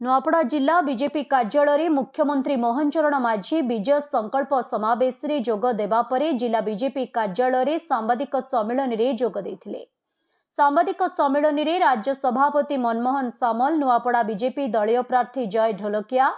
नुआपड़ा जिला बीजेपी कार्यालय मुख्यमंत्री मोहन चरण माझी विजय संकल्प समावेश रे जोग देबा परे जिला बीजेपी कार्यालय सांबादिक सम्मेलन रे जोग देथिले। सांबादिक सम्मेलन रे राज्य सभापति मनमोहन सामल, नुआपड़ा बीजेपी दलीय प्रार्थी जय ढोलकिया,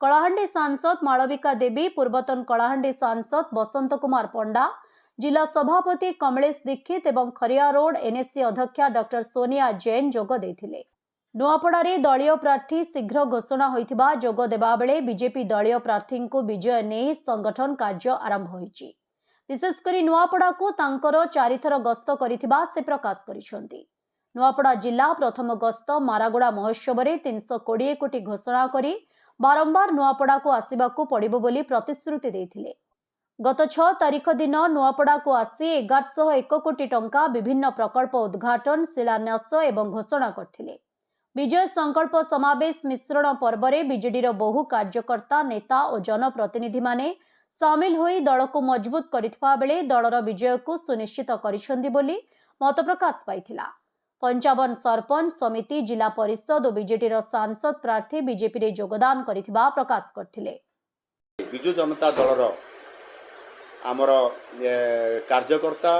कलाहांडी सांसद मालविका देवी, पूर्वतन कलाहांडी सांसद बसंत कुमार पंडा, जिला सभापति कमलेश दीक्षित एवं खरिया रोड एनएससी अध्यक्षा डॉक्टर सोनिया जैन जोग देथिले। नुआपड़ारे दलीय प्रार्थी शीघ्र घोषणा होइथिबा जोग देबा बेले बीजेपी दलीय प्रार्थी को विजय नहीं संगठन कार्य आरंभ होइछि। विशेषकर नुआपड़ा को तांकर 4 थर गस्त करिथिबा से प्रकाश करिसेंती। नुआपड़ा जिला प्रथम गस्त मारागुड़ा महोत्सव रे 320 कोटी घोषणा करी बारंबार नुआपड़ा को आसिबाकू पड़िबो बोली प्रतिश्रुति देथिले। गत 6 तारिख दिन नुआपड़ा को आसी 1101 कोटी टंका विभिन्न प्रकल्प उद्घाटन, शिलान्यास एवं घोषणा करथिले। विजय संकल्प समावेश मिश्रण पर्व में बीजेडीर बहु कार्यकर्ता, नेता और जनप्रतिनिधि माने सामिल होई दल को मजबूत करिथिबा बेले दलर विजय को सुनिश्चित करिसेंती बोली मत प्रकाश पाइथिला। 55 सरपंच समिति, जिला परिषद और बीजेडीर सांसद प्रार्थी बीजेपी रे योगदान करिथिबा प्रकाश करथिले। विजु जनता दलर आमर कार्यकर्ता,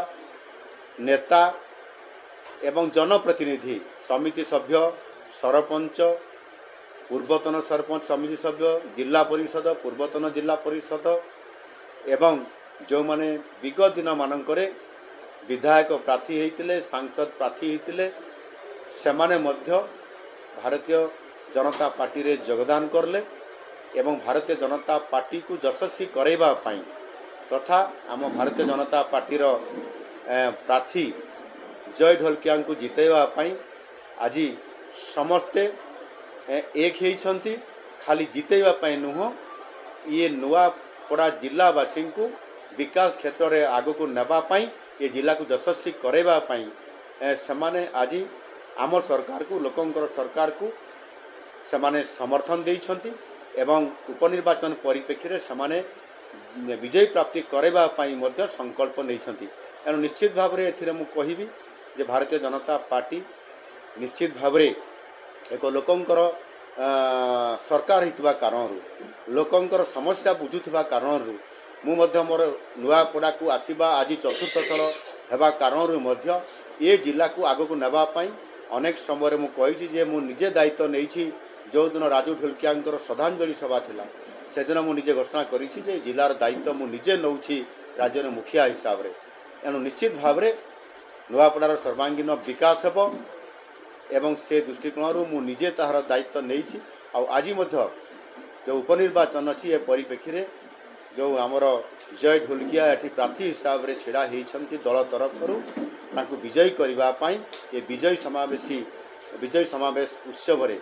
नेता एवं जनप्रतिनिधि, समिति सभ्य, सरपंच, पूर्वतन सरपंच समिति सभ्य, जिला परिषद, पूर्वतन जिला परिषद एवं जो माने विगत दिन मानकरे विधायक प्रार्थी होइतिले, सांसद प्रार्थी होइतिले, सेमाने मध्य भारतीय जनता पार्टी रे योगदान करले एवं भारतीय जनता पार्टी को यशस्वी करैबा पई तथा आम भारतीय जनता पार्टी रो प्रार्थी जय ढोलकिया को जितैबा पई आज समस्ते एक होइछंती। खाली जितैबा पई नुह, ये नुआपड़ा जिलावासी को विकास क्षेत्र में आग को नेबा पई, ये जिला को यशस्वी करैबा पई सेमाने आज आम सरकार को, लोकंकर सरकार को सेमाने समर्थन देइछंती एवं उपनिर्वाचन परिप्रेक्षी रे सेमाने विजय प्राप्ति करैबा पई मध्य संकल्प नैछंती। एनु निश्चित भाव में एथिरे मु कहिबी जे भारतीय जनता पार्टी निश्चित भाव में एक लोकंकर सरकार होइतिबा कारणरू, लोकंकर समस्या बुझुथिबा कारणरू मु मध्य मोर नुआपड़ा को आसीबा आज चतुर्थ थर हेबा कारणरू मध्य ए जिला को आग को नेबा पई अनेक समय मु कहिछि जे मु निजे दायित्व नैछि। जो दिन राजू ढोलकिया श्रद्धांजलि सभा थिला से दिन मु निजे घोषणा करिछि जे जिलार दायित्व मु निजे नौछि राज्यर मुखिया हिसाब रे। एनु निश्चित भाव में नुआपड़ार सर्वांगीन विकास हेबो एवं से दृष्टिकोण मु निजे ताहार दायित्व नैछि। आज मध्य जो उपनिर्वाचन अच्छी ए परिप्रेक्षी रे जो आमर जय ढोलकिया एठी प्रार्थी हिसाब रे छिड़ा होइछंती दल तरफरु तांकु विजयी करबा पई ए विजय समावेश उत्सव रे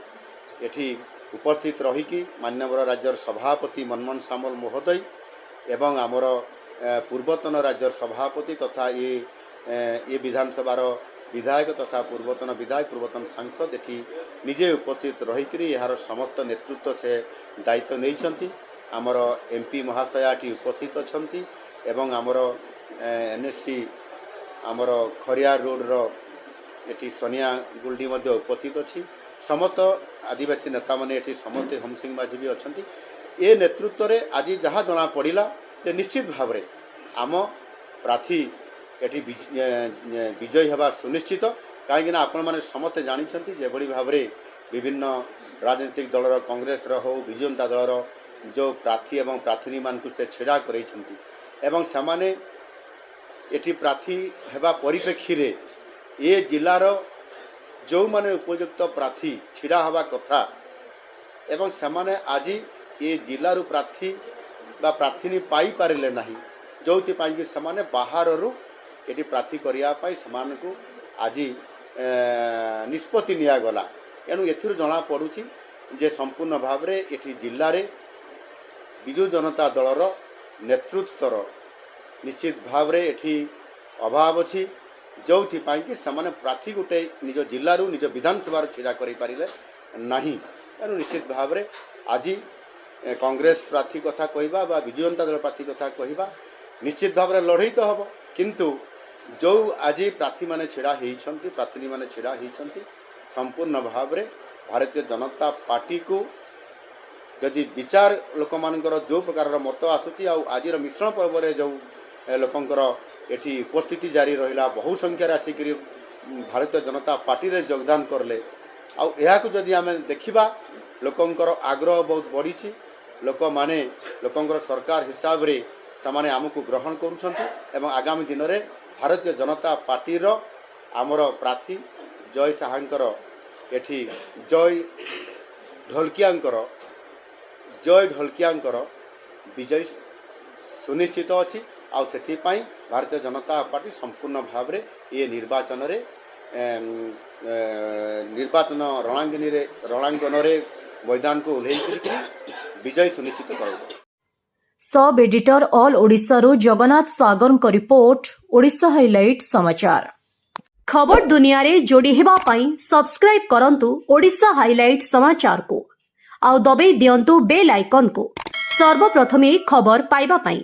एठी उपस्थित रहिकी माननीय राज्यर सभापति मनमोहन सामल महोदय एवं आमर पूर्वतन राज्यर सभापति तथा ये विधानसभार विधायक तथा पूर्वतन विधायक, पूर्वतन सांसद एठी निजे उपस्थित रहिकरी यार समस्त नेतृत्व से दायित्व नैछंती। आमर एमपी महाशया एठी उपस्थित अछंती एवं आमर एनएससी आमर खरिया रोड रो एठी सोनिया गुल्डी मध्य उपस्थित अछि। समस्त आदिवासी नेता माने एठी समस्त हमसिंह माझी भी अछंती। ए नेतृत्व रे आज जहाँ जना पड़िला जे निश्चित भाव रे आम प्रार्थी एठी विजय हेबा सुनिश्चित। कहीं आपण मैंने समस्ते जानी जे बड़ी भाव में विभिन्न राजनीतिक दलर कांग्रेस हो, विजु जनता दलर जो प्रार्थी एवं प्रार्थी मान से छेड़ा करैछंती एवं सेमाने एठी प्रार्थी हेबा परिप्रेक्षी रे ए जिलार जो माने उपयुक्त प्रार्थी छिड़ा हवा कथा एवं सेमाने आज ये जिलारू प्रार्थी बा प्रार्थी पाई पारिले नाही, जोथि पाई कि सेमाने बाहररू एटी प्रार्थी करिया पाई समान को आज निष्पत्ति निया गला। एनु एथिरु जना पड़ुछि जे संपूर्ण भाव रे एठी जिल्ला रे विजु जनता दलर नेतृत्वर निश्चित भाव रे एठी अभाव अछि, जोथि पाई कि समान प्रार्थी गोटे निज जिल्लारू निज विधानसभा छिड़ा करि पारिले नाही। एनु निश्चित भाव रे आज कांग्रेस प्रार्थी कथा कहवा बा विजु जनता दल प्रार्थी कथा कहवा निश्चित भाव में लड़ई तो हम, किंतु जो आज प्रार्थी माने छिड़ा होइछंती, प्रार्थी माने छिड़ा होइछंती संपूर्ण भाव में भारतीय जनता पार्टी को जदि विचार लोक मानकर जो प्रकार मत आसूची आज मिश्रण पर्व जो लोकंकर एठी उपस्थिति जारी रहिला बहु संख्यार आसिक भारतीय जनता पार्टी रे योगदान करले आदि आम देखा लोकंकर आग्रह बहुत बढ़ी लोक माने लोकंकर सरकार हिसाब रे समाने आमको ग्रहण करुछंती आगामी दिन में भारतीय जनता पार्टी रो आमर प्रार्थी जय साहांकर एठी जय ढोलकियांकर विजय सुनिश्चित अच्छी आउ भारतीय जनता पार्टी संपूर्ण भाव में ये निर्वाचन रे निर्वाचन रणांगन रे मैदान को ओह्लैकरी विजय सुनिश्चित कर सब एडिटर ऑल ओडिशा रो जगन्नाथ सागर को रिपोर्ट ओडिशा हाइलाइट समाचार खबर दुनिया रे जोड़ी हेबा पई सब्सक्राइब करंतु ओडिशा हाइलाइट समाचार को आउ दबे दियंतु बेल आइकन को सर्वप्रथमे खबर पाइबा पई।